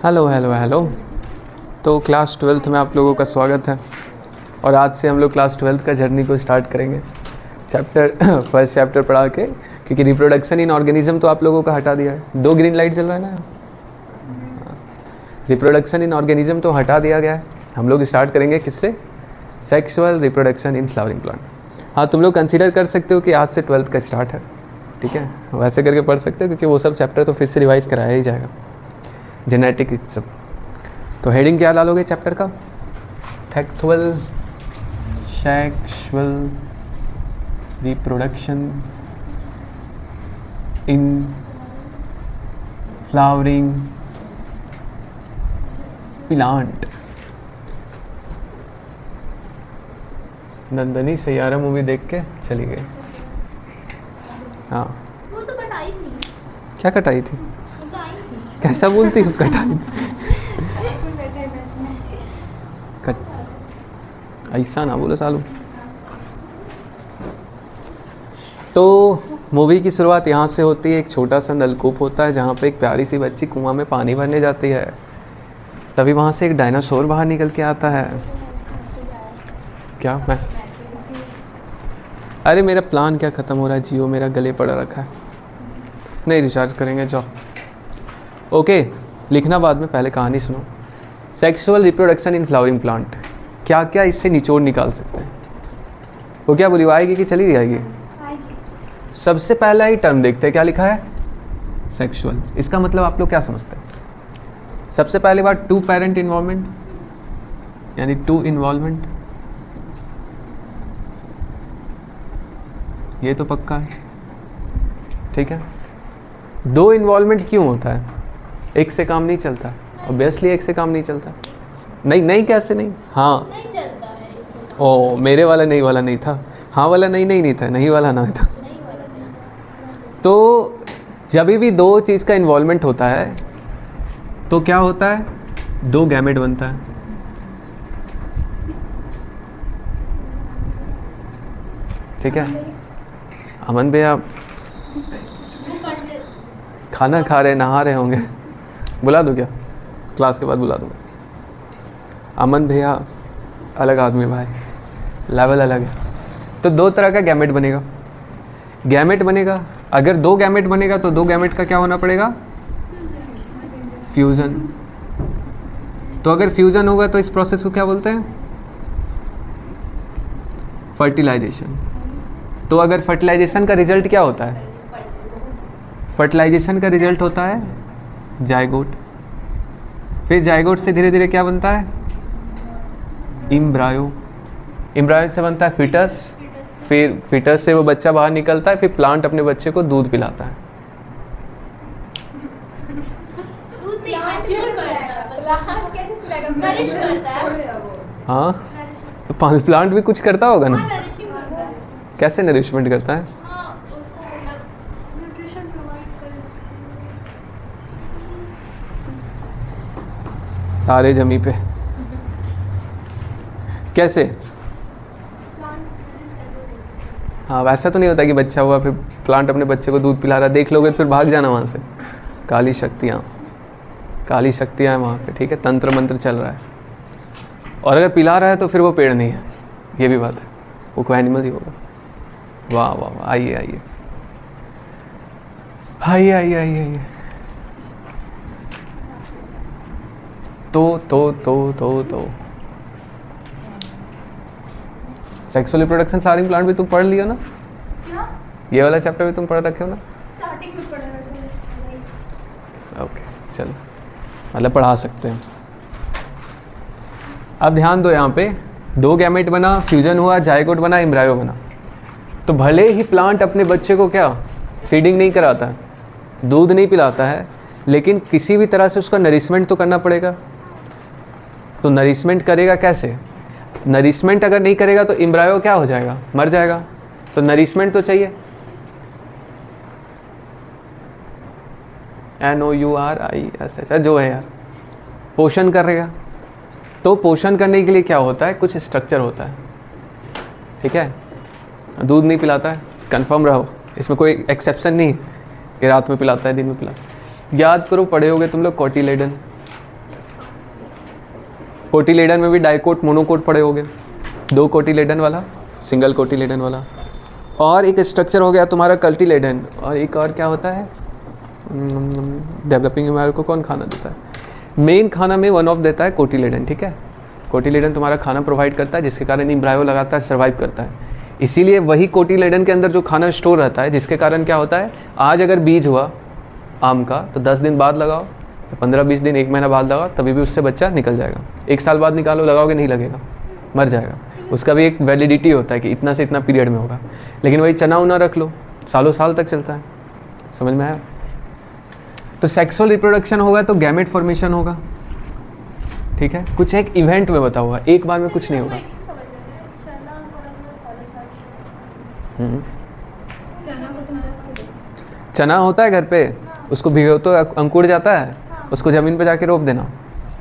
Hello hello hello. तो class 12th में आप लोगों का स्वागत है और आज से हम लोग क्लास 12th का जर्नी को स्टार्ट करेंगे। फर्स्ट चैप्टर पढ़ा के, क्योंकि रिप्रोडक्शन इन ऑर्गेनिज्म तो आप लोगों का हटा दिया है। 2 ग्रीन लाइट चल रहा है ना। रिप्रोडक्शन इन ऑर्गेनिज्म तो हटा दिया गया है। हम लोग स्टार्ट करेंगे किससे? Sexual reproduction in flowering plant. हाँ, तुम लोग कंसीडर कर सकते हो कि आज से 12th का स्टार्ट है, ठीक है। वैसे करके पढ़ सकते हो क्योंकि वो सब चैप्टर तो फिर से रिवाइज कराया ही जाएगा, जेनेटिक सब। तो हेडिंग क्या डालोगे चैप्टर का? Sexual reproduction in flowering plant. Nandini Saiyaara movie देख के चली गई। हाँ, वो तो कटाई थी। क्या कटाई थी? कटाई थी। कैसा बोलती हूँ कटाई थी? ऐसा ना बोलो सालू। तो मूवी की शुरुआत यहाँ से होती है। एक छोटा सा नलकूप होता है जहाँ पे एक प्यारी सी बच्ची कुआं में पानी भरने जाती है। तभी वहाँ से एक डायनासोर बाहर निकल के आता है। क्या मैं? अरे मेरा प्लान क्या ख़त्म हो रहा है? जियो मेरा गले पड़ा रखा है, नहीं रिचार्ज करेंगे। जाओ। ओके, लिखना बाद में, पहले कहानी सुनो। Sexual reproduction in flowering plant. क्या क्या इससे निचोड़ निकाल सकते हैं? वो क्या बोली, वो आएगी कि चली जाएगी? सबसे पहला ही टर्म देखते हैं, क्या लिखा है? सेक्सुअल। इसका मतलब आप लोग क्या समझते हैं? सबसे पहली बात, 2 पेरेंट इन्वॉल्वमेंट, यानी 2 इन्वॉल्वमेंट। ये तो पक्का है, ठीक है। 2 इन्वॉल्वमेंट क्यों होता है? एक से काम नहीं चलता, ऑब्वियसली एक से काम नहीं चलता। नहीं कैसे नहीं? हाँ, नहीं चलता है। ओ मेरे वाला नहीं वाला नहीं था, हाँ वाला नहीं था, नहीं वाला ना था। नहीं वाला नहीं। तो जब भी 2 चीज़ का इन्वॉल्वमेंट होता है तो क्या होता है? 2 गैमेट बनता है, ठीक है। अमन भैया खाना खा रहे, नहा रहे होंगे। बुला दूँ क्या? क्लास के बाद बुला दूँगा। अमन भैया अलग आदमी भाई, लेवल अलग है। तो 2 तरह का गैमेट बनेगा। गैमेट बनेगा, अगर 2 गैमेट बनेगा तो 2 गैमेट का क्या होना पड़ेगा? फ्यूज़न। तो अगर फ्यूज़न होगा तो इस प्रोसेस को क्या बोलते हैं? फर्टिलाइजेशन। तो अगर फर्टिलाइजेशन का रिजल्ट क्या होता है? फर्टिलाइजेशन का रिजल्ट होता है जायगोट। फिर जायगोट से धीरे धीरे क्या बनता है? इम्ब्रायो। इम्ब्रायो से बनता है फिटस। फिर फिटस से वो बच्चा बाहर निकलता है। फिर प्लांट अपने बच्चे को दूध पिलाता है। दूध कैसे पिलाएगा? नरिश करता है। हाँ, तो प्लांट भी कुछ करता होगा ना। नरिशिंग करता है। कैसे नरिशमेंट करता है? हाँ, उसको मतलब न्यूट्रिशन प्रोवाइड कर। तारे जमी पे कैसे? हाँ, वैसा तो नहीं होता कि बच्चा हुआ फिर प्लांट अपने बच्चे को दूध पिला रहा, देख लोगे तो फिर भाग जाना वहाँ से। काली शक्तियाँ हैं वहाँ पे, ठीक है। तंत्र मंत्र चल रहा है। और अगर पिला रहा है तो फिर वो पेड़ नहीं है, ये भी बात है, वो कोई एनिमल ही होगा। वाह वाह वाह, आइए आइए आइए आइए आइए आइए। तो सेक्सुअल रिप्रोडक्शन फ्लावरिंग प्लांट भी तुम पढ़ लियो ना? क्या? ये वाला चैप्टर भी तुम पढ़ रखे हो ना? स्टार्टिंग में पढ़ा था। ओके, चलो, मतलब पढ़ा सकते हैं। अब ध्यान दो, यहाँ पे 2 गैमेट बना, फ्यूजन हुआ, जायगोट बना, एम्ब्रायो बना। तो भले ही प्लांट अपने बच्चे को क्या फीडिंग नहीं कराता है, दूध नहीं पिलाता है, लेकिन किसी भी तरह से उसका नरिशमेंट तो करना पड़ेगा। तो नरिशमेंट करेगा कैसे? नरिशमेंट अगर नहीं करेगा तो एम्ब्रायो क्या हो जाएगा? मर जाएगा। तो नरिशमेंट तो चाहिए। NOURISH, जो है यार, पोषण करेगा। तो पोषण करने के लिए क्या होता है? कुछ स्ट्रक्चर होता है, ठीक है। दूध नहीं पिलाता है, कंफर्म रहो, इसमें कोई एक्सेप्शन नहीं है कि रात में पिलाता है दिन में पिलाता है। याद करो, पढ़े होगे तुम लोग कोटिलेडन, कोटिलेडन में भी डाइकोट मोनोकोट पड़े होंगे, 2 कोटिलेडन वाला, सिंगल कोटिलेडन वाला, और एक स्ट्रक्चर हो गया तुम्हारा कल्टिलेडन, और एक और क्या होता है, डेवलपिंग एम्ब्रायो को कौन खाना देता है, मेन खाना में वन ऑफ देता है कोटिलेडन, ठीक है। कोटिलेडन तुम्हारा खाना प्रोवाइड करता है जिसके कारण एम्ब्रायो लगातार सर्वाइव करता है। इसीलिए वही कोटिलेडन के अंदर जो खाना स्टोर रहता है, जिसके कारण क्या होता है, आज अगर बीज हुआ आम का तो 10 दिन बाद लगाओ, 15-20 दिन, 1 महीना बाद लगाओ, तभी भी उससे बच्चा निकल जाएगा। 1 साल बाद निकालो, लगाओगे नहीं लगेगा, मर जाएगा। उसका भी एक वैलिडिटी होता है कि इतना से इतना पीरियड में होगा। लेकिन वही चना उना रख लो, सालों साल तक चलता है। समझ में आया? तो सेक्सुअल रिप्रोडक्शन होगा तो गैमेट फॉर्मेशन होगा, ठीक है। कुछ एक इवेंट में बता हुआ, एक बार में कुछ नहीं होगा। चना होता है घर पे, उसको भिगो तो अंकुर जाता है, उसको ज़मीन पे जाके रोप देना।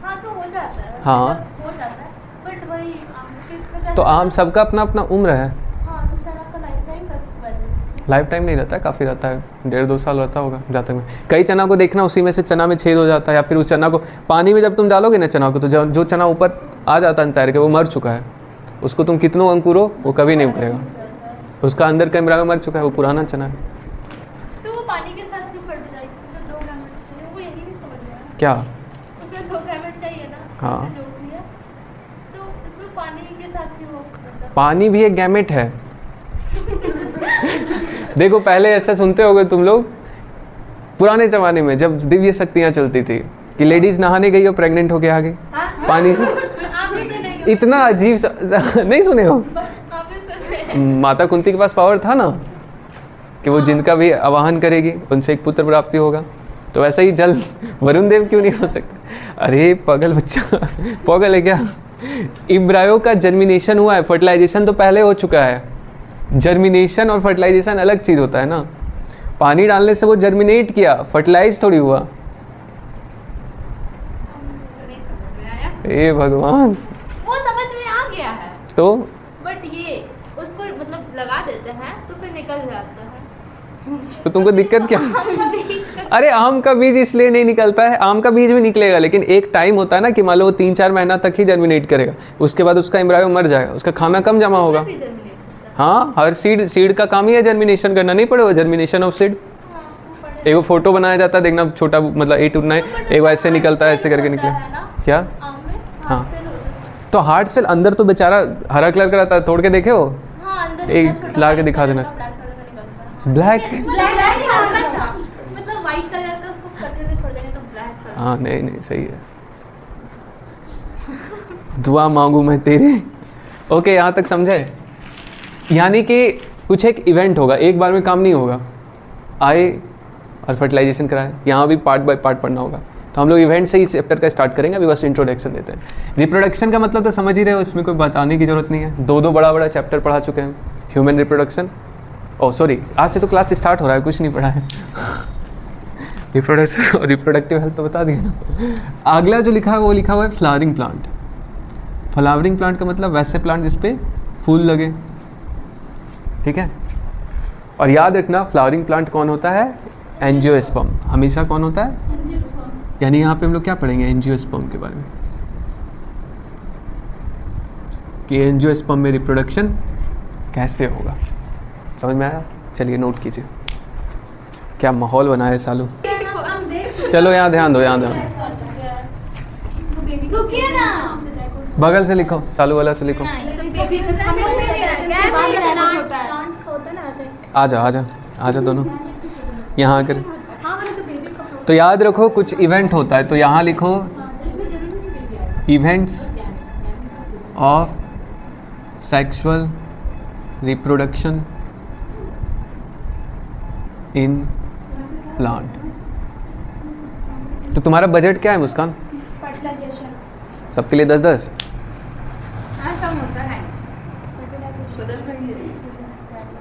हाँ तो हो जाता है, हाँ मतलब हो जाता है, बट वही आम तो आम सबका अपना अपना उम्र है। हाँ तो चना का लाइफ टाइम का लाइफ टाइम नहीं रहता है, काफ़ी रहता है, 1.5-2 साल रहता होगा जहाँ तक में। कई चना को देखना उसी में से चना में छेद हो जाता है, या फिर उस चना को पानी में जब तुम डालोगे ना चना को, तो जो चना ऊपर आ जाता है तैर के, वो मर चुका है। उसको तुम कितनों अंकुरो वो कभी नहीं उभरेगा, उसका अंदर का एम्ब्रायो मर चुका है, वो पुराना चना है। तो वो पानी के साथ क्यों फर्टिलाइज, मतलब 2 गैमेट्स चाहिए, वो यही नहीं समझ रहा है। क्या? उसमें 2 गैमेट चाहिए ना, हाँ। जो भी है, तो उसमें पानी के साथ ही वो मतलब पानी भी एक गैमेट है। देखो पहले ऐसा सुनते होगे तुम लोग, पुराने ज़माने में जब दिव्य शक्तियाँ चलती थी कि लेडीज़ नहाने गई और प्रेग्नेंट होके आ गई पानी से। आप ही तो नहीं इतना अजीब सा नहीं सुने हो? आप ही सुने। माता कुंती के पास पावर था ना कि वो जिनका भी आवाहन करेगी उनसे एक पुत्र प्राप्ति होगा, तो वैसे ही जल वरुण देव क्यों नहीं हो सकता? अरे पागल बच्चा, पागल है क्या? एम्ब्रायो का जर्मिनेशन हुआ है, फर्टिलाइजेशन तो पहले हो चुका है। जर्मिनेशन और फर्टिलाइजेशन अलग चीज़ होता है ना। पानी डालने से वो जर्मिनेट किया, फर्टिलाइज थोड़ी हुआ। नहीं समझ में आया, ए भगवान। वो समझ में आ गया है, तो बट ये उसको मतलब लगा देते हैं तो फिर निकल जाता है। तो तुमको दिक्कत क्या? आम का बीज का अरे आम का बीज इसलिए नहीं निकलता है, आम का बीज भी निकलेगा, लेकिन एक टाइम होता है ना कि मान लो वो 3-4 महीना तक ही जर्मिनेट करेगा, उसके बाद उसका एम्ब्रायो मर जाएगा, उसका खाना कम जमा होगा। भी germinate होता है। हाँ, हर सीड का काम ही है जर्मिनेशन करना, नहीं पड़े हो जर्मिनेशन ऑफ सीड। हाँ, वो पढ़े। एगो फोटो बनाया जाता है, देखना छोटा, मतलब 8 to 9, एगो ऐसे निकलता है, ऐसे करके निकले। है ना क्या? आम में हाँ। हाथ से होता है। तो हार्ट सेल अंदर तो बेचारा हरा कलर का रहता है, तोड़ के देखे हो? हाँ, अंदर एक इतना छोटा ला के white दिखा कलर देना। का black कलर का निकलता है। हाँ। ब्लैक? ब्लैक नहीं हल्का सा, मतलब व्हाइट कलर का, उसको कटे हुए छोड़ देंगे तो ब्लैक कलर। हाँ नहीं नहीं सही है। दुआ मांगू मैं तेरे। ओके, यहाँ तक समझे? यानी कि कुछ एक इवेंट होगा, एक बार में काम नहीं होगा। आए और फर्टिलाइजेशन कराए, यहाँ भी पार्ट बाय पार्ट पढ़ना होगा। तो हम लोग इवेंट से ही चैप्टर का स्टार्ट करेंगे, अभी बस इंट्रोडक्शन देते हैं। रिप्रोडक्शन का मतलब तो समझ ही रहे हो, इसमें कोई बताने की जरूरत नहीं है। 2 बड़ा बड़ा चैप्टर पढ़ा चुके हैं। ह्यूमन रिप्रोडक्शन, ओह सॉरी, आज से तो क्लास स्टार्ट हो रहा है, कुछ नहीं पढ़ा है। रिप्रोडक्शन और रिप्रोडक्टिव हेल्थ तो बता दिया ना। अगला जो लिखा है वो लिखा हुआ है फ्लावरिंग प्लांट। फ्लावरिंग प्लांट का मतलब वैसे प्लांट जिसपे फूल लगे, ठीक है। और याद रखना फ्लावरिंग प्लांट कौन होता है? एंजियोस्पर्म। हमेशा कौन होता है? यानी यहाँ पे हम लोग क्या पढ़ेंगे? एंजियोस्पर्म के बारे में, कि एंजियोस्पर्म में रिप्रोडक्शन कैसे होगा। समझ में आया? चलिए नोट कीजिए। क्या माहौल बना है सालू। चलो यहाँ ध्यान दो, यहाँ ध्यान दो। रुकिए ना, बगल से लिखो, सालू वाला से लिखो। आ जा दोनों यहाँ आकर। तो याद रखो कुछ इवेंट होता है, तो यहाँ लिखो events of sexual reproduction in plant. तो तुम्हारा बजट क्या है मुस्कान? सबके लिए 10-10?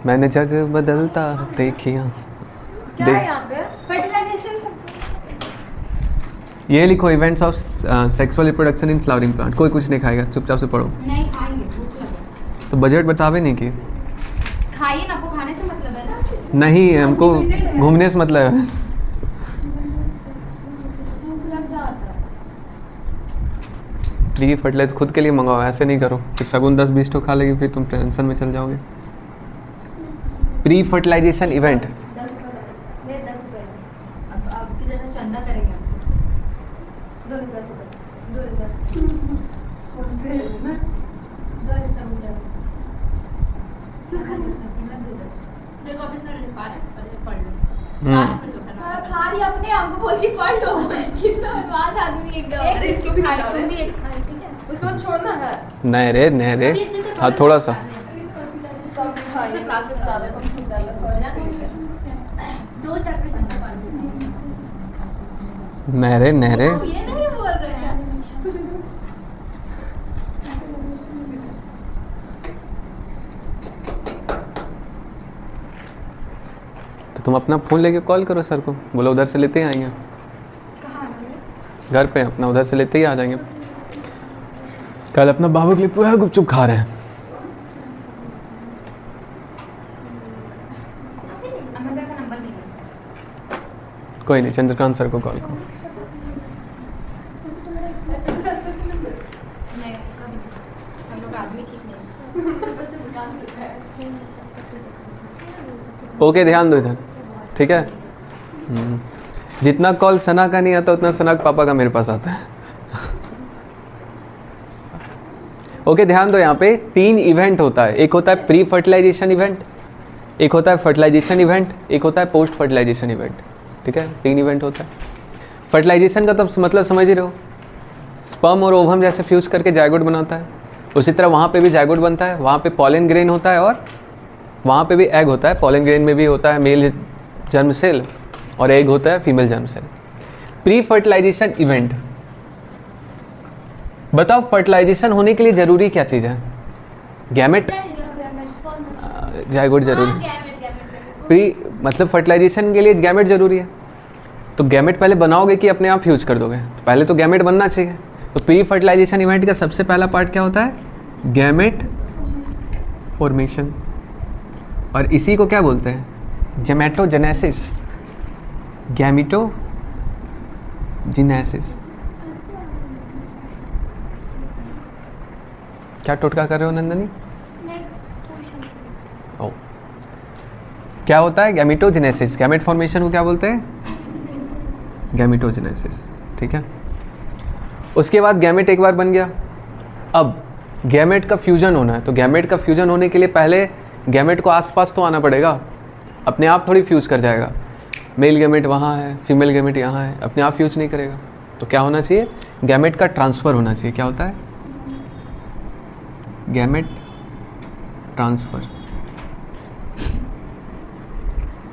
मैंने जग बदलता देखिया। क्या है यहाँ पे? फर्टिलाइजेशन। ये लिखो events of sexual reproduction in flowering plant. कोई कुछ नहीं खाएगा, चुपचाप से पढ़ो। नहीं खाएंगे, भूख लगे। तो बजट बतावे नहीं कि खाइए ना, आपको खाने से मतलब है ना? नहीं, हमको घूमने से मतलब है। भूख लग जाता फ्री फर्टिलाइजर खुद के लिए मंगाओ, ऐसे नहीं करो कि शगुन 10-20 तो खा लेगी फिर तुम टेंशन में चल जाओगे। प्री फर्टिलाइजेशन इवेंट 10 रुपये 10 रुपये। अब आपकी जैसा चंदा करेंगे हम तुमसे। 2 रुपये 2 रुपये 2 रुपये। देखो अभी सर पार्ट पढ़ लो। सारा खा रही अपने आप को बोलती पढ़ लो। कितना बदमाश आदमी एकदम। एक इसको भी खाओ, तुम भी एक खा, ठीक है? उसके बाद छोड़ना है। नहीं रे हाँ थोड़ा सा सब खाइए, क्लास में बता दे, तुम सुन डालो। 2 चैप्टर से पढ़ दो। नहीं रे अब ये नहीं बोल रहे हैं। तो तुम अपना फ़ोन लेके कॉल करो सर को, बोलो उधर से लेते ही आएंगे। कहाँ है? घर पे अपना उधर से लेते ही आ जाएंगे। कल अपना बाबू के लिए पूरा गुपचुप खा रहे हैं। अमृता का नंबर नहीं है। कोई नहीं, चंद्रकांत सर को कॉल करो। नहीं, हम लोग आदमी ठीक नहीं। ओके ध्यान दो इधर, ठीक है। जितना कॉल सना का नहीं आता उतना सना के पापा का मेरे पास आता है। ओके ध्यान दो, यहाँ पे 3 इवेंट होता है। एक होता है प्री फर्टिलाइजेशन इवेंट, एक होता है फर्टिलाइजेशन इवेंट, एक होता है पोस्ट फर्टिलाइजेशन इवेंट, ठीक है। 3 इवेंट होता है। फर्टिलाइजेशन का तो मतलब समझ ही रहे हो, स्पर्म और ओवम जैसे फ्यूज करके जायगोट बनाता है, उसी तरह वहाँ पे भी जायगोट बनता है। वहाँ पे पॉलन ग्रेन होता है और वहाँ पे भी एग होता है। पॉलन ग्रेन में भी होता है मेल जर्म सेल और एग होता है female germ cell. Pre fertilization event, बताओ फर्टिलाइजेशन होने के लिए ज़रूरी क्या चीज़ है? गैमेट, जायगोट जरूरी। प्री मतलब फर्टिलाइजेशन के लिए गैमेट ज़रूरी है। तो गैमेट पहले बनाओगे कि अपने आप फ्यूज कर दोगे? तो पहले तो गैमेट बनना चाहिए। तो प्री फर्टिलाइजेशन इवेंट का सबसे पहला पार्ट क्या होता है? गैमेट फॉर्मेशन, और इसी को क्या बोलते हैं? गेमेटोजेनेसिस। गैमेटोजेनेसिस। क्या टोटका कर रहे हो नंदनी? ओ, क्या होता है? गैमेटोजेनेसिस। गैमेट फॉर्मेशन को क्या बोलते हैं? गैमेटोजेनेसिस, ठीक है। उसके बाद गैमेट एक बार बन गया, अब गैमेट का फ्यूजन होना है। तो गैमेट का फ्यूजन होने के लिए पहले गैमेट को आसपास तो आना पड़ेगा, अपने आप थोड़ी फ्यूज कर जाएगा। मेल गैमेट वहाँ है, फीमेल गैमेट यहाँ है, अपने आप फ्यूज नहीं करेगा। तो क्या होना चाहिए? गैमेट का ट्रांसफ़र होना चाहिए। क्या होता है? गैमेट ट्रांसफ़र,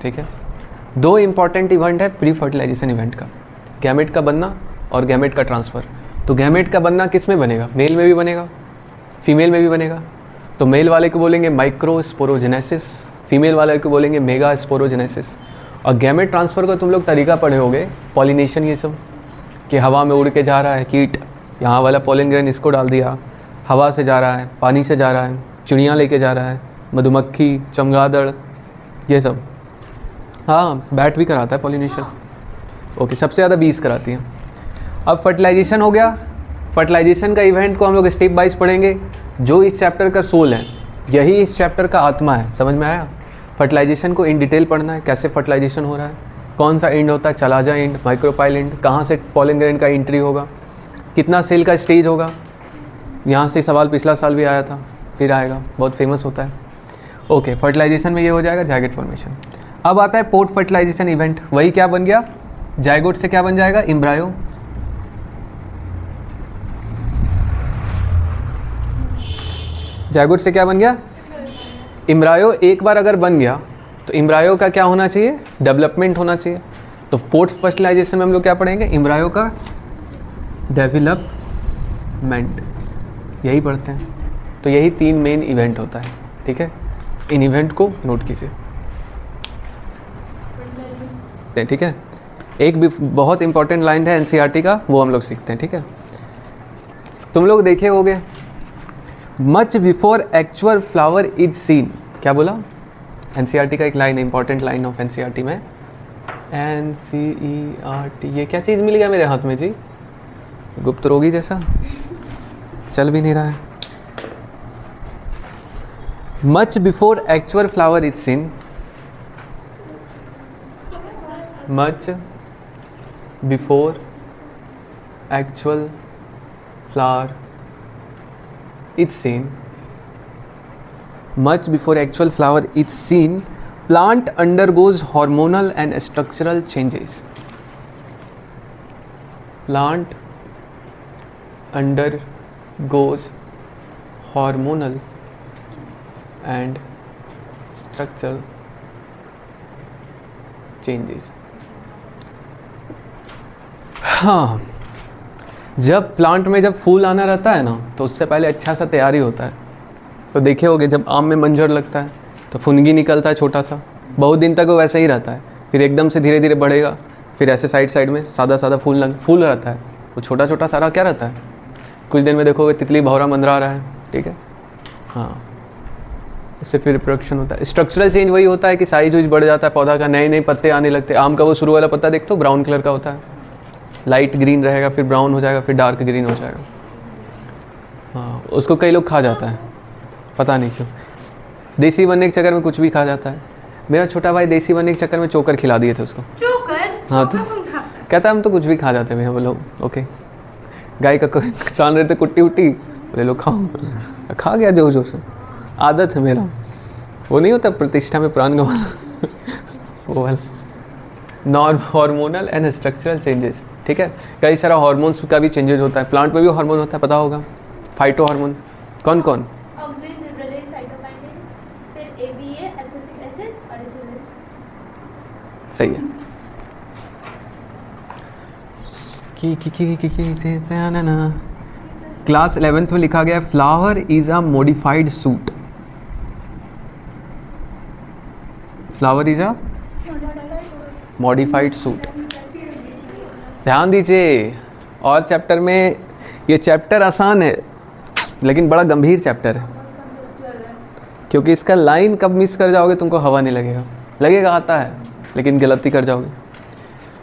ठीक है। 2 इंपॉर्टेंट इवेंट है प्री फर्टिलाइजेशन इवेंट का, गैमेट का बनना और गैमेट का ट्रांसफ़र। तो गैमेट का बनना किस में बनेगा? मेल में भी बनेगा, फीमेल में भी बनेगा। तो मेल वाले को बोलेंगे माइक्रोस्पोरोजेनेसिस, फीमेल वाले को बोलेंगे मेगा स्पोरोजेनेसिस। और गैमेट ट्रांसफ़र का तुम लोग तरीका पढ़े होगे, पॉलिनेशन, ये सब, कि हवा में उड़ के जा रहा है कीट, यहाँ वाला पॉलन ग्रेन इसको डाल दिया, हवा से जा रहा है, पानी से जा रहा है, चिड़ियाँ लेके जा रहा है, मधुमक्खी, चमगादड़, ये सब। हाँ, बैट भी कराता है पॉलिनेशन। ओके, सबसे ज़्यादा बीज कराती है। अब फर्टिलाइजेशन हो गया। फर्टिलाइजेशन का इवेंट को हम लोग स्टेप वाइज पढ़ेंगे। जो इस चैप्टर का सोल है, यही इस चैप्टर का आत्मा है। समझ में आया? फर्टिलाइजेशन को इन डिटेल पढ़ना है, कैसे फर्टिलाइजेशन हो रहा है, कौन सा एंड होता है, चलाजा एंड, माइक्रोपाइल एंड, कहाँ से पॉलन ग्रेन का एंट्री होगा, कितना सेल का स्टेज होगा। यहाँ से सवाल पिछला साल भी आया था, फिर आएगा, बहुत फेमस होता है। ओके, फर्टिलाइजेशन में ये हो जाएगा जायगोट फॉर्मेशन। अब आता है पोस्ट फर्टिलाइजेशन इवेंट। वही क्या बन गया? जायगोट से क्या बन जाएगा? एम्ब्रायो। जायगोट से क्या बन गया? एम्ब्रायो। एक बार अगर बन गया तो एम्ब्रायो का क्या होना चाहिए? डेवलपमेंट होना चाहिए। तो पोस्ट फर्टिलाइजेशन में हम लोग क्या पढ़ेंगे? एम्ब्रायो का डेवलपमेंट, यही पढ़ते हैं। तो यही 3 मेन इवेंट होता है, ठीक है। इन इवेंट को नोट कीजिए, ठीक है। एक भी बहुत इंपॉर्टेंट लाइन है एनसीईआरटी का, वो हम लोग सीखते हैं, ठीक है। तुम लोग देखे होगे, much before actual flower is seen. क्या बोला? एनसीईआरटी का एक लाइन है, इंपॉर्टेंट लाइन ऑफ एनसीईआरटी में। एनसीईआरटी, ये क्या चीज़ मिल गया मेरे हाथ में जी? गुप्त रोगी जैसा। चल भी नहीं रहा है। Much before actual flower is seen, much before actual flower is seen, much before actual flower is seen, plant undergoes hormonal and structural changes. Plant undergoes hormonal and structural changes. हाँ, जब प्लांट में जब फूल आना रहता है ना, तो उससे पहले अच्छा सा तैयारी होता है। तो देखे होगे जब आम में मंजर लगता है तो फुनगी निकलता है छोटा सा, बहुत दिन तक वो वैसे ही रहता है, फिर एकदम से धीरे धीरे बढ़ेगा, फिर ऐसे साइड साइड में सादा सादा फूल रहता है, वो छोटा छोटा सारा क्या रहता है, कुछ दिन में देखोगे तितली भौरा मंदरा रहा है, ठीक है। हाँ, इससे फिर रिप्रोडक्शन होता है। स्ट्रक्चरल चेंज वही होता है कि साइज वाइज बढ़ जाता है पौधा का, नए नए पत्ते आने लगते हैं। आम का वो शुरू वाला पत्ता देखते हो ब्राउन कलर का होता है, लाइट ग्रीन रहेगा, फिर ब्राउन हो जाएगा, फिर डार्क ग्रीन हो जाएगा। हाँ, उसको कई लोग खा जाता है, पता नहीं क्यों। देसी बनने के चक्कर में कुछ भी खा जाता है। मेरा छोटा भाई देसी बनने के चक्कर में चोकर खिला दिए थे उसको। चोकर? हाँ, तो कहता है हम तो कुछ भी खा जाते हैं। बोलो ओके, गाय का छान रहे थे कुट्टी उट्टी, बोले लो खाओ, खा गया जो जो से। आदत है मेरा, वो नहीं होता प्रतिष्ठा में प्राण गंवाना वो वाला। Non hormonal and structural changes, ठीक है। कई सारा हार्मोन्स का भी चेंजेस होता है, प्लांट में भी हार्मोन होता है, पता होगा। फाइटो हार्मोन कौन कौन? सही है। क्लास 11th में लिखा गया flower is a modified suit. Flower is a modified suit. ध्यान दीजिए, और चैप्टर में ये चैप्टर आसान है लेकिन बड़ा गंभीर चैप्टर है, क्योंकि इसका लाइन कब मिस कर जाओगे तुमको हवा नहीं लगेगा, लगेगा आता है लेकिन गलती कर जाओगे।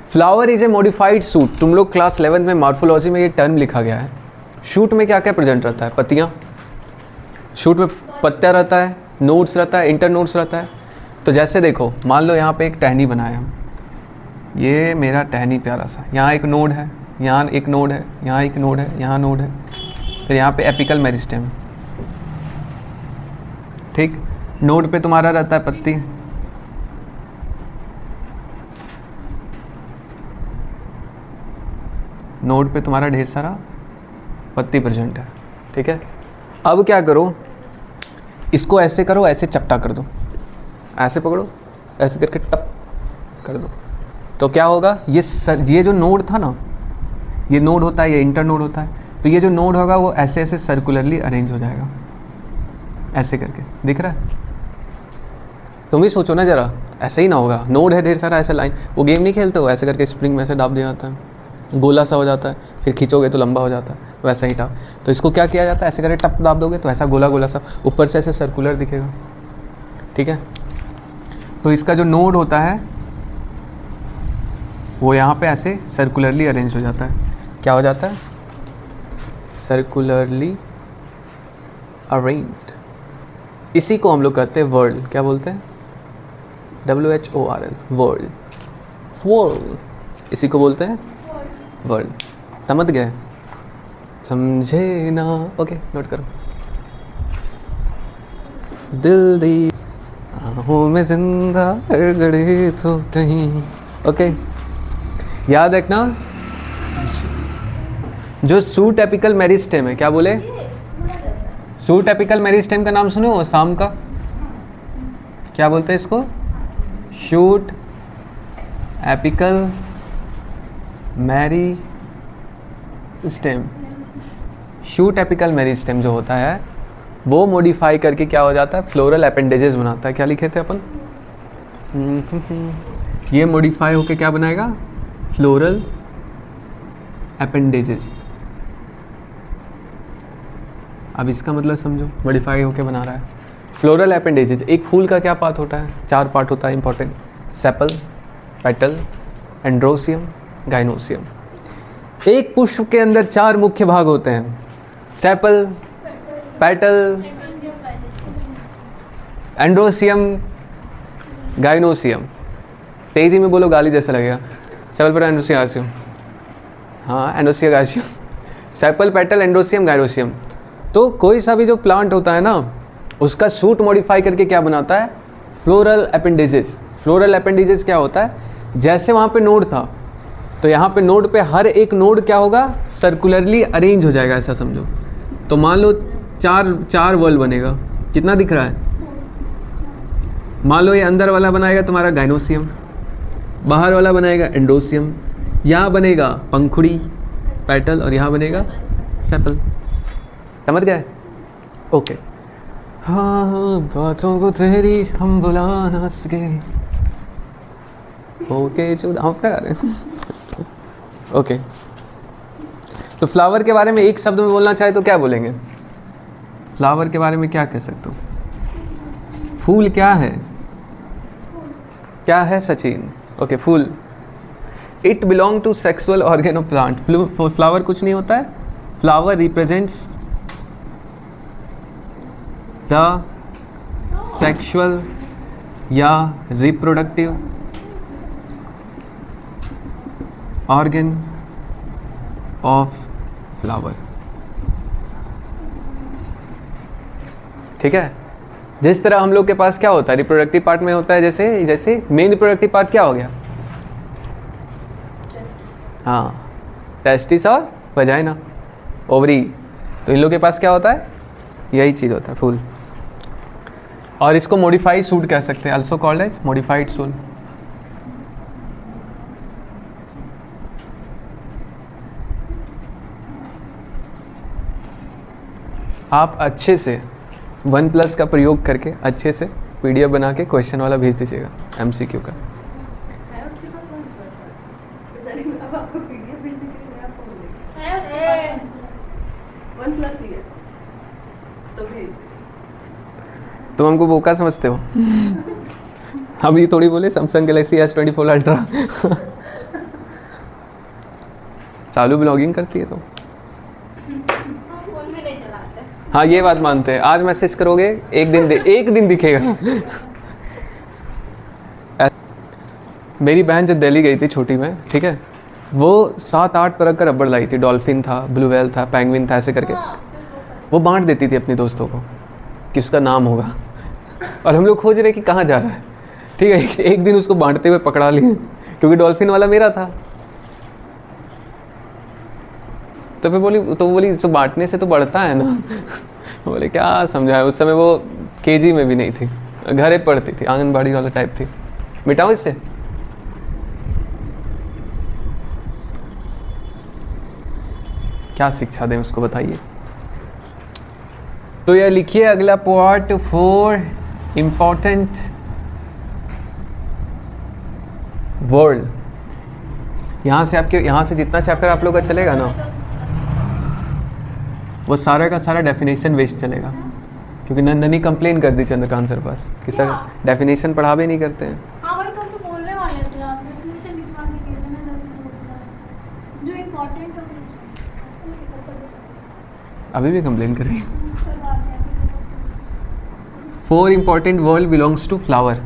Flower is a modified suit. तुम लोग क्लास 11 में मॉर्फोलॉजी में ये टर्म लिखा गया है। शूट में क्या क्या प्रेजेंट रहता है? पत्तियाँ। शूट में पत्ता रहता है, नोड्स रहता है, इंटर नोड्स रहता है। तो जैसे देखो, मान लो यहाँ पे एक टहनी बनाया हम, ये मेरा टहनी प्यारा सा, यहाँ एक नोड है, यहाँ एक नोड है, यहाँ एक नोड है, यहाँ नोड है, फिर यहाँ पे एपिकल मेरिस्टेम, ठीक। नोड पे तुम्हारा रहता है पत्ती, नोड पे तुम्हारा ढेर सारा पत्ती प्रेजेंट है, ठीक है। अब क्या करो, इसको ऐसे करो, ऐसे चपटा कर दो, ऐसे पकड़ो, ऐसे करके टप कर दो, तो क्या होगा, ये जो नोड था ना, ये नोड होता है, ये इंटर नोड होता है, तो ये जो नोड होगा वो ऐसे ऐसे सर्कुलरली अरेंज हो जाएगा, ऐसे करके। दिख रहा है? तुम भी सोचो ना जरा, ऐसे ही ना होगा, नोड है ढेर सारा, ऐसे लाइन। वो गेम नहीं खेलते हो, ऐसे करके स्प्रिंग में ऐसे दाब दिया जाता है, गोला सा हो जाता है, फिर खींचोगे तो लंबा हो जाता है, वैसा ही टाप। तो इसको क्या किया जाता है, ऐसे करके टप दाब दोगे तो ऐसा गोला गोला सा ऊपर से ऐसे सर्कुलर दिखेगा, ठीक है। तो इसका जो नोड होता है वो यहाँ पे ऐसे सर्कुलरली अरेंज हो जाता है। क्या हो जाता है? Circularly arranged. इसी को हम लोग कहते हैं वर्ल्ड। क्या बोलते हैं? WHORL, world. वर्ल्ड इसी को बोलते हैं वर्ल्ड। समझ गए? समझे ना? ओके, नोट करो। दिल दी आँखों में जिंदा हर घड़ी तो कहीं। ओके, याद रखना, जो सूट एपिकल मेरिस्टेम है, क्या बोले? सूट एपिकल मेरिस्टेम का नाम सुने हो? शाम का क्या बोलते हैं इसको? Shoot apical meristem. Shoot apical meristem जो होता है वो मॉडिफाई करके क्या हो जाता है, फ्लोरल अपेंडेजेस बनाता है। क्या लिखे थे अपन? ये मॉडिफाई होके क्या बनाएगा? Floral appendages. अब इसका मतलब समझो, मॉडिफाई होके बना रहा है फ्लोरल अपेंडेजेस। एक फूल का क्या पार्ट होता है? 4 पार्ट होता है important: sepal, petal, androecium, gynoecium. एक पुष्प के अंदर 4 मुख्य भाग होते हैं: सेपल, पेटल, एंड्रोसियम, गाइनोसियम। तेजी में बोलो, गाली जैसा लगेगा। Sepal, petal, androecium, gynoecium. हाँ, androecium, gynoecium. Sepal, petal, androecium, gynoecium. तो कोई सा भी जो प्लांट होता है ना, उसका सूट मॉडिफाई करके क्या बनाता है? Floral appendages. फ्लोरल एपेंडेजेस क्या होता है? जैसे वहाँ पे नोड था, तो यहाँ पे नोड पे हर एक नोड क्या होगा? सर्कुलरली अरेंज हो जाएगा, ऐसा समझो। तो मान लो चार वॉल बनेगा। कितना दिख रहा है? मान लो ये अंदर वाला बनाएगा तुम्हारा गाइनोसियम, बाहर वाला बनाएगा एंडोसियम, यहाँ बनेगा पंखुड़ी, पेटल, और यहाँ बनेगा सेपल। समझ गए? ओके। हाँ, बातों को तेरी हम बुला ना सके। ओके, जो हम क्या कर रहे हैं? ओके। तो फ्लावर के बारे में एक शब्द में बोलना चाहे तो क्या बोलेंगे? फ्लावर के बारे में क्या कह सकते हो? फूल क्या है? क्या है सचिन? ओके, फूल। It belong to sexual organ of plant. Flower कुछ नहीं होता है। फ्लावर रिप्रेजेंट्स द सेक्सुअल या रिप्रोडक्टिव ऑर्गन ऑफ फ्लावर। ठीक है? जिस तरह हम लोग के पास क्या होता है, रिप्रोडक्टिव पार्ट में होता है, जैसे मेन रिप्रोडक्टिव पार्ट क्या हो गया? हाँ, टेस्टिस और वजाइना, ओवरी। तो इन लोग के पास क्या होता है? यही चीज़ होता है, फूल। और इसको मॉडिफाइड सूट कह सकते हैं, also called as modified shoot. आप अच्छे से 1+ का प्रयोग करके अच्छे से PDF बना के क्वेश्चन वाला भेज दीजिएगा, MCQ का। तुम हमको बोका समझते हो? हम ये थोड़ी बोले सैमसंग गैलेक्सी S24 अल्ट्रा। सालू ब्लॉगिंग करती है तो। हाँ, ये बात मानते हैं। आज मैसेज करोगे, एक दिन दिखेगा। मेरी बहन जब दिल्ली गई थी छोटी में, ठीक है, वो 7-8 तरह का रबड़ लाई थी। डॉल्फिन था, ब्लू व्हेल था, पेंगुइन था, ऐसे करके वो बांट देती थी अपने दोस्तों को कि उसका नाम होगा। और हम लोग खोज रहे कि कहाँ जा रहा है। ठीक है, एक दिन उसको बांटते हुए पकड़ा लिए, क्योंकि डॉल्फिन वाला मेरा था। तो फिर बोली तो बांटने से तो बढ़ता है ना। बोले क्या समझाया। उस समय वो KG में भी नहीं थी, घरे पढ़ती थी, आंगनबाड़ी वाला टाइप थी। मिटाओ इससे। क्या शिक्षा दें उसको, बताइए। तो यह लिखिए अगला पार्ट 4 इम्पोर्टेंट वर्ड। यहाँ से जितना चैप्टर आप लोग का चलेगा ना, वो सारा का सारा डेफिनेशन वेस्ट चलेगा। क्योंकि नंदनी कंप्लेन कर दी चंद्रकांत सर पास कि सर डेफिनेशन पढ़ा भी नहीं करते हैं। हाँ भाई, तो हम तो बोलने वाले थे आप डेफिनेशन लिखवा के दिए थे ना 10 जो इम्पोर्टेंट हो। अभी भी कंप्लेन कर रही है। 4 important word belongs to flower.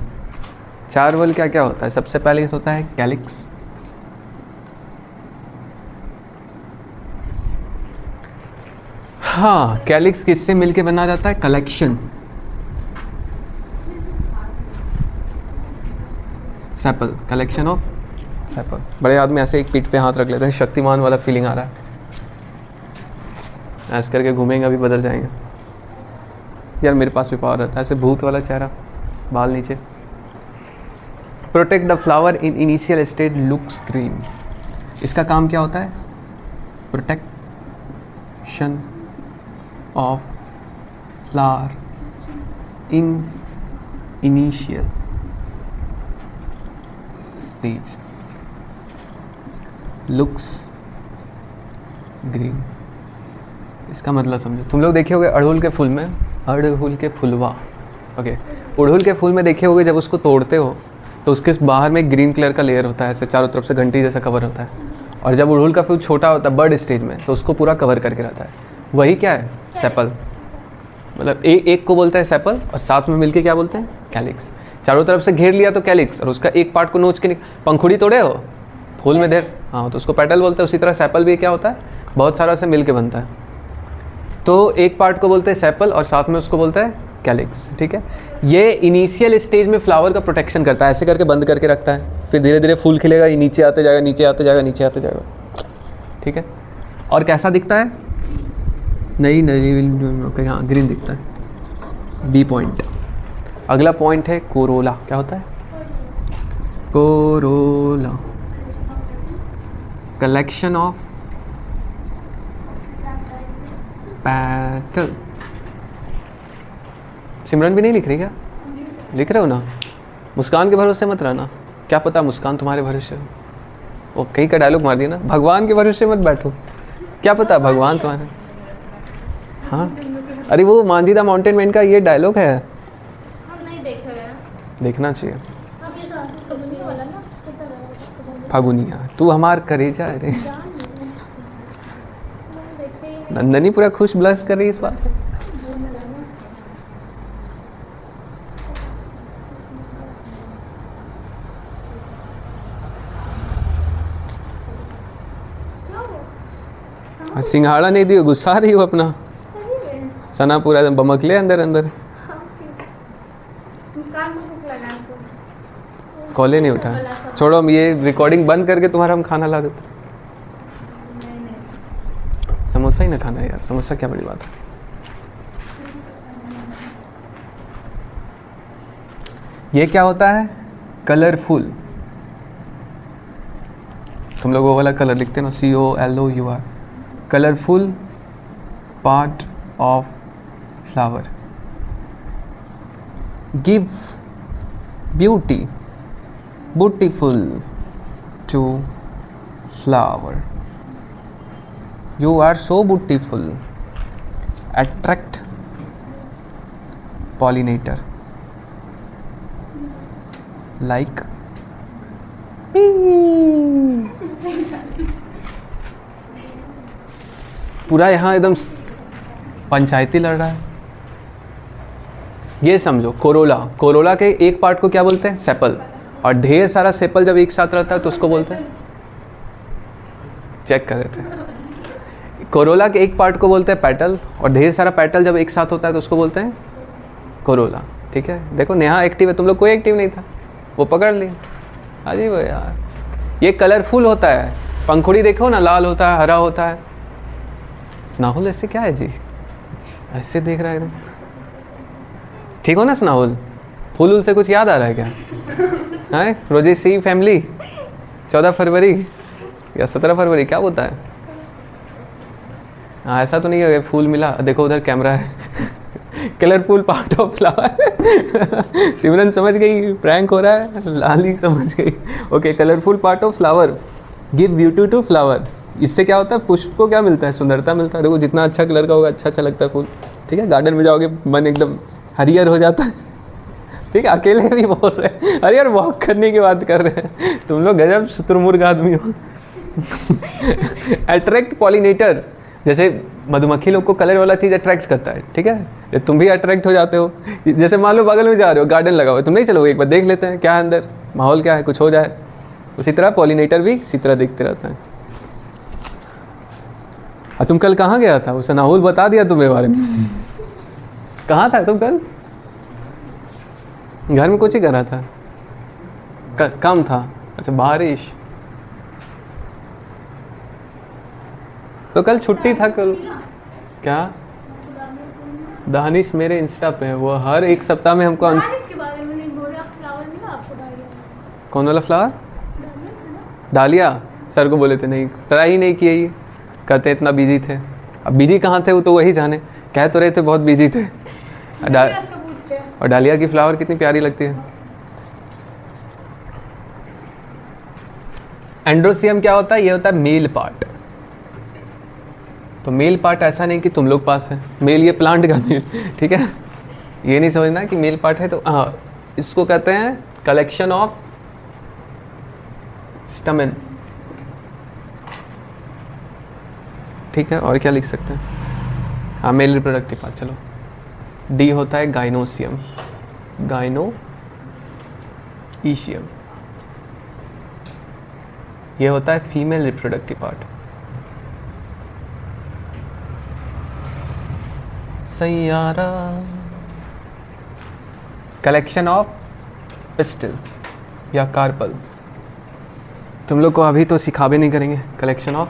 4 word क्या क्या होता है? सबसे पहले इस होता है कैलिक्स। हाँ, कैलिक्स किससे मिलके बना जाता है? Collection. Sepal, collection of sepal. बड़े आदमी ऐसे एक पीठ पे हाथ रख लेते हैं, शक्तिमान वाला फीलिंग आ रहा है। ऐसे करके घूमेंगे, अभी बदल जाएंगे। यार मेरे पास भी पावर रहता है, ऐसे भूत वाला चेहरा, बाल नीचे। Protect the flower in initial stage looks green. इसका काम क्या होता है? Protection of flower in initial stage looks green. इसका मतलब समझो। तुम लोग देखे होगे अड़हुल के फूल में, अड़हुल के फुलवा, ओके, अड़हुल के फूल में देखे होगे जब उसको तोड़ते हो तो उसके बाहर में ग्रीन कलर का लेयर होता है, ऐसे चारों तरफ से घंटी जैसा कवर होता है। और जब अड़हुल का फूल छोटा होता है बर्ड स्टेज में, तो उसको पूरा कवर करके रहता है। वही क्या है, सेपल। मतलब एक को बोलता है सेपल और साथ में मिलके क्या बोलते हैं, कैलिक्स। चारों तरफ से घेर लिया तो कैलिक्स, और उसका एक पार्ट को नोच के पंखुड़ी तोड़े हो फूल में देर, हाँ तो उसको पेटल बोलते हैं। उसी तरह सेपल भी क्या होता है, बहुत सारा से मिल के बनता है। तो एक पार्ट को बोलते हैं सेपल और साथ में उसको बोलता है कैलिक्स, ठीक है। ये इनिशियल स्टेज में फ्लावर का प्रोटेक्शन करता है, ऐसे करके बंद करके रखता है, फिर धीरे धीरे फूल खिलेगा, ये नीचे आते जाएगा, नीचे आते जाएगा, नीचे आते जाएगा, ठीक है। और कैसा दिखता है, नहीं हाँ ग्रीन दिखता है, बी पॉइंट। अगला पॉइंट है कोरोला। क्या होता है, कोरोला, कलेक्शन ऑफ पेटल। सिमरन भी नहीं लिख रही क्या, लिख रहे हो ना। मुस्कान के भरोसे मत रहना, क्या पता मुस्कान तुम्हारे भरोसे हो। वो कहीं का डायलॉग मार दिया ना, भगवान के भरोसे मत बैठो, क्या पता भगवान तुम्हारे। हाँ अरे वो मांझीदा माउंटेन मैन का ये डायलॉग है, हम नहीं देखे हैं, देखना चाहिए। फागुनिया तू हमार करेजा है रे। नंदनी पूरा खुश ब्लश कर रही इस बात पे। सिंघाड़ा नहीं दियो, गुस्सा रही हो अपना। सना पूरा एकदम बमकले अंदर अंदर। कॉले नहीं उठा, छोड़ो हम ये रिकॉर्डिंग बंद करके तुम्हारा हम खाना ला देते। समोसा ही ना खाना यार, समोसा क्या बड़ी बात है। ये क्या होता है, कलरफुल। तुम लोग वो वाला कलर लिखते ना, COLOUR, colourful part of flower, give beauty, beautiful to flower, you are so beautiful, attract pollinator like bees। पूरा यहाँ एकदम पंचायती लड़ रहा है। ये समझो कोरोला, कोरोला के एक पार्ट को क्या बोलते हैं, सेपल, और ढेर सारा सेपल जब एक साथ रहता है तो उसको बोलते हैं, चेक कर रहे थे, कोरोला के एक पार्ट को बोलते हैं पेटल, और ढेर सारा पेटल जब एक साथ होता है तो उसको बोलते हैं कोरोला, ठीक है। देखो नेहा एक्टिव है, तुम लोग कोई एक्टिव नहीं था, वो पकड़ ली। अजीब है यार, ये कलरफुल होता है। पंखुड़ी देखो ना, लाल होता है, हरा होता है। स्नाहुल ऐसे क्या है जी, ऐसे देख रहा है एकदम, ठीक हो ना स्नाहुल। फूल उल से कुछ याद आ रहा है क्या, है रोजे सी फैमिली 14 फरवरी या 17 फरवरी क्या होता है। हाँ ऐसा तो नहीं है फूल मिला, देखो उधर कैमरा है। Colourful part of flower. Simran समझ गई प्रैंक हो रहा है, लाली समझ गई। Okay, colourful part of flower, give beauty to flower. इससे क्या होता है, पुष्प को क्या मिलता है, सुंदरता मिलता है। देखो जितना अच्छा कलर का होगा अच्छा अच्छा लगता है फूल, ठीक है। गार्डन में जाओगे मन एकदम हरियर हो जाता है, ठीक है। अकेले भी बोल रहे हैं, अरे यार वॉक करने की बात कर रहे हैं तुम लोग, गजब शुतुरमुर्ग आदमी हो। अट्रैक्ट पॉलिनेटर, जैसे मधुमक्खी लोग को कलर वाला चीज़ अट्रैक्ट करता है, ठीक है। तुम भी अट्रैक्ट हो जाते हो। जैसे मान लो बगल में जा रहे हो, गार्डन लगा हुआ है, तुम नहीं चलोगे एक बार देख लेते हैं क्या है अंदर, माहौल क्या है, कुछ हो जाए। उसी तरह पॉलिनेटर भी इसी तरह देखते रहता है। और तुम कल कहाँ गया था, उसे नाहुल बता दिया तुम्हें बारे में। कहाँ था तुम कल, घर में कुछ ही कर रहा था, काम था। अच्छा बारिश, तो कल छुट्टी था कल। क्या दानिश मेरे इंस्टा पे है, वो हर एक सप्ताह में हमको के बारे में नहीं बोल रहा, फ्लावर मिला आपको डालिया। कौन वाला फ्लावर, डालिया। सर को बोले थे, नहीं ट्राई ही नहीं किया, ये कहते इतना बिजी थे। अब बिजी कहाँ थे वो तो वही जाने, कह तो रहे थे बहुत बिजी थे। और डालिया की फ्लावर कितनी प्यारी लगती है। एंड्रोसियम क्या होता है, ये होता है मेल पार्ट। तो मेल पार्ट ऐसा नहीं कि तुम लोग पास है मेल, ये प्लांट का मेल, ठीक है। ये नहीं समझना कि मेल पार्ट है तो हाँ, इसको कहते हैं कलेक्शन ऑफ स्टमेन, ठीक है। और क्या लिख सकते हैं, हाँ मेल रिप्रोडक्टिव पार्ट। चलो डी होता है गाइनोसियम, गाइनोईशियम। ये होता है female reproductive part. Saiyaara collection of pistol या कार्पल। तुम लोग को अभी तो सिखा भी नहीं करेंगे कलेक्शन ऑफ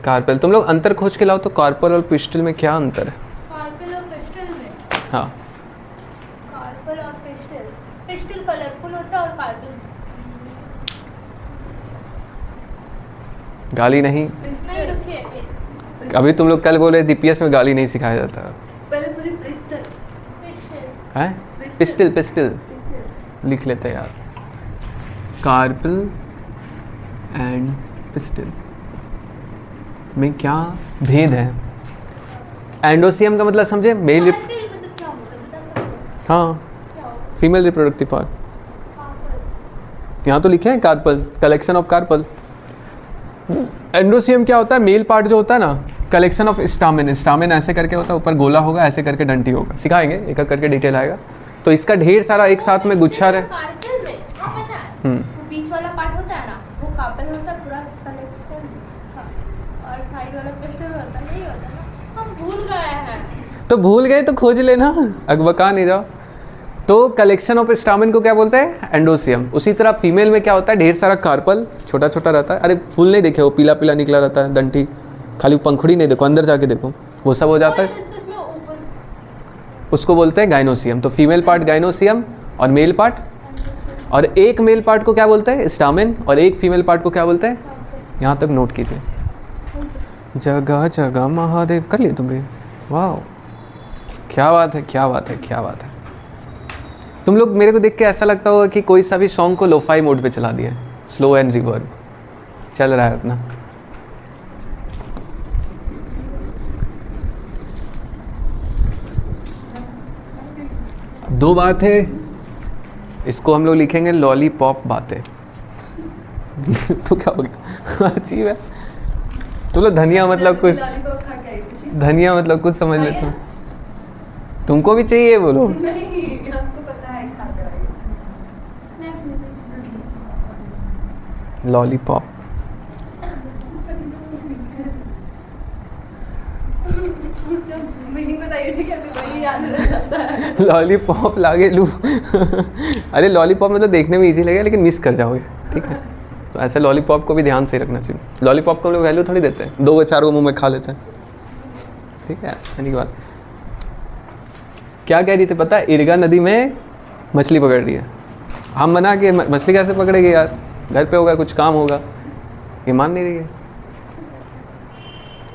कार्पल। तुम लोग अंतर खोज के लाओ तो कार्पल और पिस्टल में क्या अंतर है? कार्पल और पिस्टल में? हाँ कार्पल और पिस्टल, पिस्टल कलरफुल होता है और कार्पल गाली नहीं। नहीं रुकिए, अभी तुम लोग कल बोले डीपीएस में गाली नहीं सिखाया जाता पहले पूरी पिस्टल है। पिस्टल पिस्टल लिख लेते हैं यार, कार्पल एंड पिस्टल में क्या भेद है? एंडोसियम का मतलब समझे? मेल मतलब क्या होता है बता सकते हो? हाँ क्या होता फीमेल रिप्रोडक्टिव पार्ट। है? कार्पल यहाँ तो लिखे हैं carpel, collection of carpel. Androecium क्या होता है? मेल पार्ट जो होता है ना, कलेक्शन ऑफ स्टामिन। स्टामिन ऐसे करके होता है, ऊपर गोला होगा, ऐसे करके डंटी होगा। सिखाएंगे एक एक करके, डिटेल आएगा। तो इसका ढेर सारा एक साथ में गुच्छा रहे। कार्पल में हाँ पता है, वो बीच वाला पार्ट होता है ना, वो कार्पल होता है पूरा कलेक्शन का, और साइड वाला पिस्टल होता है, यही होता है ना। हम भूल गए हैं। तो भूल गए तो खोज लेना, अगबका नहीं जाओ। तो कलेक्शन ऑफ स्टामिन को क्या बोलते हैं? एंडोसियम। उसी तरह फीमेल में क्या होता है? ढेर सारा कार्पल, छोटा छोटा रहता है। अरे फूल नहीं देखे, वो पीला पीला निकला रहता है, डंठी, खाली पंखुड़ी नहीं देखो, अंदर जाके देखो, वो सब हो जाता है। इसमें ऊपर उसको बोलते हैं गाइनोसियम। तो फीमेल पार्ट गाइनोसियम और मेल पार्ट, और एक मेल पार्ट को क्या बोलते हैं? स्टामिन, और एक फीमेल पार्ट को क्या बोलते हैं? यहाँ तक नोट कीजिए। जगह जगह महादेव कर लिए तुमने, वाह क्या बात है, क्या बात है, क्या बात है। तुम लोग मेरे को देख के ऐसा लगता होगा कि कोई सा भी सॉन्ग को लोफाई मोड पे चला दिया, स्लो एंड रिवर्ब चल रहा है अपना। दो बात है, इसको हम लोग लिखेंगे लॉलीपॉप बातें। तो क्या हो गया? अजीब है। तुम लोग धनिया मतलब कुछ, लॉलीपॉप खा के आई कुछ धनिया मतलब कुछ समझ लेते हो। तुमको भी चाहिए बोलो। नहीं, आपको पता है खा जाएगी। स्नैक्स में लॉलीपॉप मीनिंग बताइए, ठीक है? वही याद रह जाता है। लॉलीपॉप लागे लू। अरे लॉलीपॉप में तो देखने में इजी लगेगा, लेकिन मिस कर जाओगे, ठीक है? तो ऐसे लॉलीपॉप को भी ध्यान से रखना चाहिए। लॉलीपॉप को हम लोग वैल्यू थोड़ी देते हैं, 2 4 को मुंह में खा लेते हैं, ठीक है? ऐसा नहीं बात। क्या कह रही थी पता है? इरगा नदी में मछली पकड़ रही है। हम मना के मछली कैसे पकड़ेगी यार, घर पे होगा, कुछ काम होगा, ये मान नहीं रही है।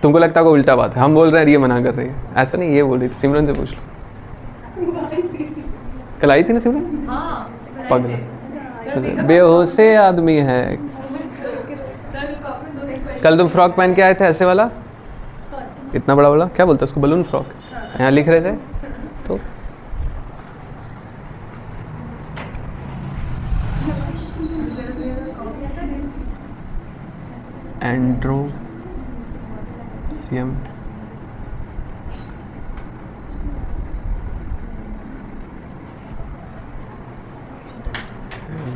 तुमको लगता होगा उल्टा बात है, हम बोल रहे हैं ये मना कर रही है, ऐसा नहीं, ये बोल रही थी। सिमरन से पूछ लो, कल आई थी ना सिमरन? पगला बेहोशे आदमी है। कल तुम फ्रॉक पहन के आए थे ऐसे वाला, इतना बड़ा वाला, क्या बोलते हैं उसको? Balloon frock. यहाँ लिख रहे थे तो एंड्रोसियम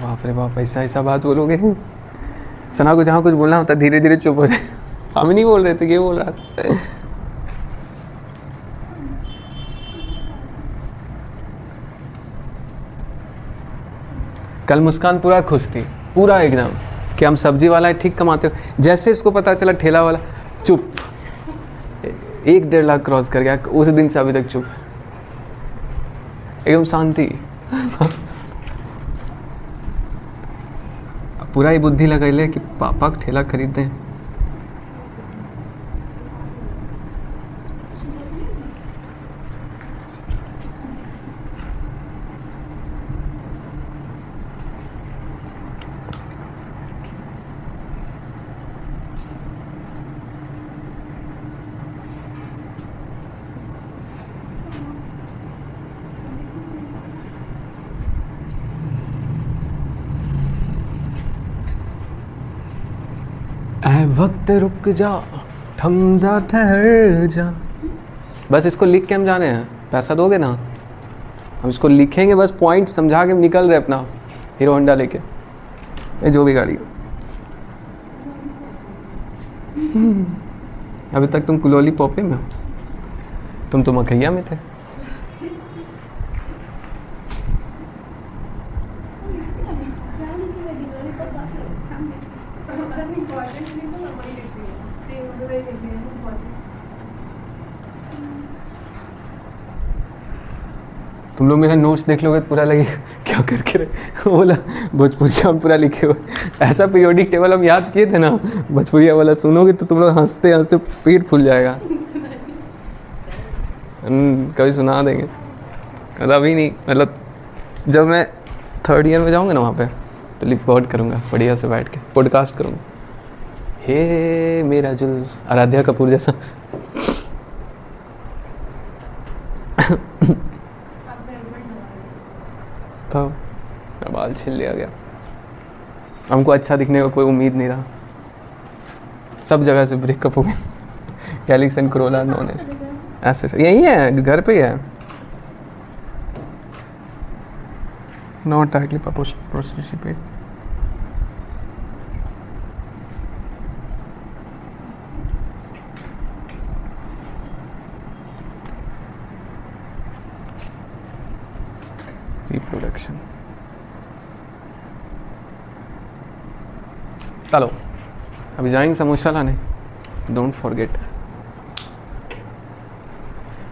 बाप रे बाप, ऐसा ऐसा बात बोलोगे? सना को जहाँ कुछ बोलना होता धीरे धीरे चुप हो जाए। हम नहीं बोल रहे थे, ये बोल रहा था। कल मुस्कान पूरा खुश थी, पूरा एकदम कि हम सब्जी वाला है, ठीक कमाते हो। जैसे इसको पता चला ठेला वाला, चुप। 1-1.5 लाख क्रॉस कर गया, उस दिन से अभी तक चुप, एकदम शांति। पूरा ही बुद्धि लगैले कि पापा का ठेला खरीद दें। ऐ वक्त रुक जा, थम जा, ठहर जा, बस इसको लिख के हम जाने हैं, पैसा दोगे ना, हम इसको लिखेंगे, बस पॉइंट समझा के निकल रहे अपना हीरो होंडा लेके, ये जो भी गाड़ी हो। अभी तक तुम कुलोली पॉपे में हो, तुम तो मखैया में थे। तुम लोग मेरा नोट्स देख लोगे पूरा लगेगा क्या करके रहे बोला भोजपुरिया हम पूरा लिखे हुए। ऐसा पीरियोडिक टेबल हम याद किए थे ना, भोजपुरिया वाला सुनोगे तो तुम लोग हंसते हंसते पेट फूल जाएगा। कभी सुना देंगे, मतलब अभी नहीं, मतलब जब मैं 3rd ईयर में जाऊँगा ना वहाँ पे तो रिकॉर्ड करूँगा बढ़िया से बैठ के, पॉडकास्ट करूँगा। हे मेरा जुल, आराध्या कपूर जैसा। कब बाल छील लिया गया, हमको अच्छा दिखने का कोई उम्मीद नहीं रहा, सब जगह से ब्रेकअप हो गए। कैलिक्स एंड कोरोला नॉन ऐसे यही है, घर पे ही है। Not directly participate. रिप्रोडक्शन। चलो अभी जाएंगे समोसा लाने, डोंट फॉरगेट।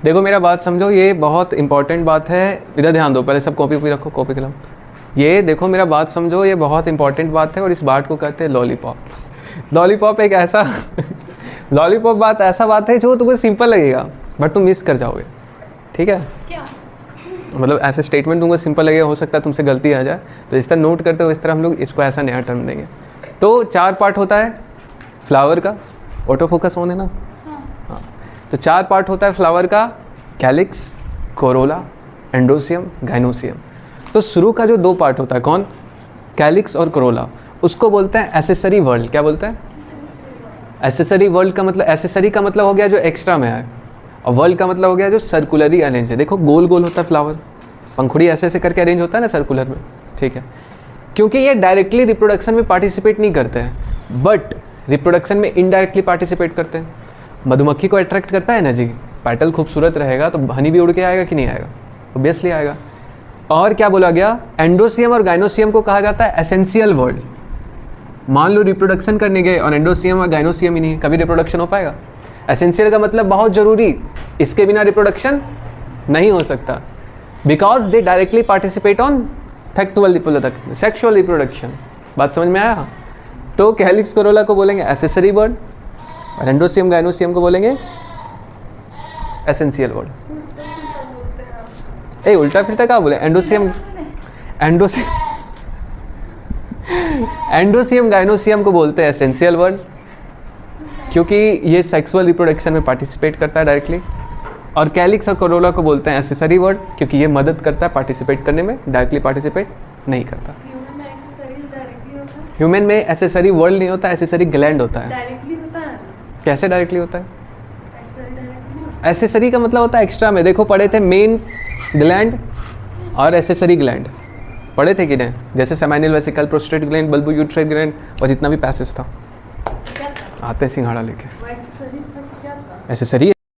देखो मेरा बात समझो, ये बहुत इंपॉर्टेंट बात है, इधर ध्यान दो, पहले सब कॉपी पे रखो, कॉपी कलम। ये देखो मेरा बात समझो, ये बहुत इंपॉर्टेंट बात है और इस बात को कहते हैं लॉलीपॉप। लॉलीपॉप एक ऐसा लॉलीपॉप बात ऐसा बात है जो तुम्हें सिंपल लगेगा बट तुम मिस कर जाओगे, ठीक है? क्या मतलब ऐसे स्टेटमेंट तुमको सिंपल लगेगा, हो सकता है तुमसे गलती आ जाए, तो इस तरह नोट करते हो, इस तरह हम लोग इसको ऐसा नया टर्म देंगे। तो 4 पार्ट होता है फ्लावर का, ऑटो फोकस होने ना, हाँ। तो 4 पार्ट होता है फ्लावर का, कैलिक्स, कोरोला, एंडोसियम, गाइनोसियम। तो शुरू का जो 2 पार्ट होता है, कौन? कैलिक्स और कोरोला, उसको बोलते हैं एसेसरी वर्ल्ड। क्या बोलते हैं? एसेसरी वर्ल्ड का मतलब, एसेसरी का मतलब हो गया जो एक्स्ट्रा में है, और वर्ल्ड का मतलब हो गया जो सर्कुलरली अरेंज है। देखो गोल गोल होता है फ्लावर, पंखुड़ी ऐसे ऐसे करके अरेंज होता है ना सर्कुलर में, ठीक है? क्योंकि ये डायरेक्टली रिप्रोडक्शन में पार्टिसिपेट नहीं करते हैं, बट रिप्रोडक्शन में इनडायरेक्टली पार्टिसिपेट करते हैं। मधुमक्खी को अट्रैक्ट करता है ना जी, पेटल खूबसूरत रहेगा तो हनी भी उड़ के आएगा कि नहीं आएगा? ऑब्वियसली आएगा। और क्या बोला गया? एंडोसियम और गाइनोसियम को कहा जाता है एसेंशियल वर्ल्ड। मान लो रिप्रोडक्शन करने गए और एंडोसियम और गाइनोसियम ही नहीं है, कभी रिप्रोडक्शन हो पाएगा? एसेंशियल का मतलब बहुत ज़रूरी, इसके बिना रिप्रोडक्शन नहीं हो सकता, because they directly participate on sexual reproduction. बात समझ में आया? तो कैलिक्स कोरोला को बोलेंगे एसेसरी वर्ड और एंडोसियम गाइनोसियम को बोलेंगे एसेंशियल वर्ड। ए उल्टा फिरता क्या बोले? एंडोसियम गाइनोसियम को बोलते हैं एसेंशियल वर्ड, क्योंकि ये सेक्सुअल रिप्रोडक्शन में पार्टिसिपेट करता है डायरेक्टली। और कैलिक्स और कोरोला को बोलते हैं एसेसरी वर्ड, क्योंकि ये मदद करता है पार्टिसिपेट करने में, डायरेक्टली पार्टिसिपेट नहीं करता। ह्यूमन में एसेसरी वर्ड नहीं होता, एसेसरी ग्लैंड होता है। डायरेक्टली होता है? कैसे डायरेक्टली होता है? एसेसरी का मतलब होता है एक्स्ट्रा में। देखो पढ़े थे मेन ग्लैंड और एसेसरी ग्लैंड, पढ़े थे कि नहीं? जैसे seminal vesicle, prostate gland, bulbo uterine gland और जितना भी पैसेज था, आते हैं सिंघाड़ा लेके। एसेसरी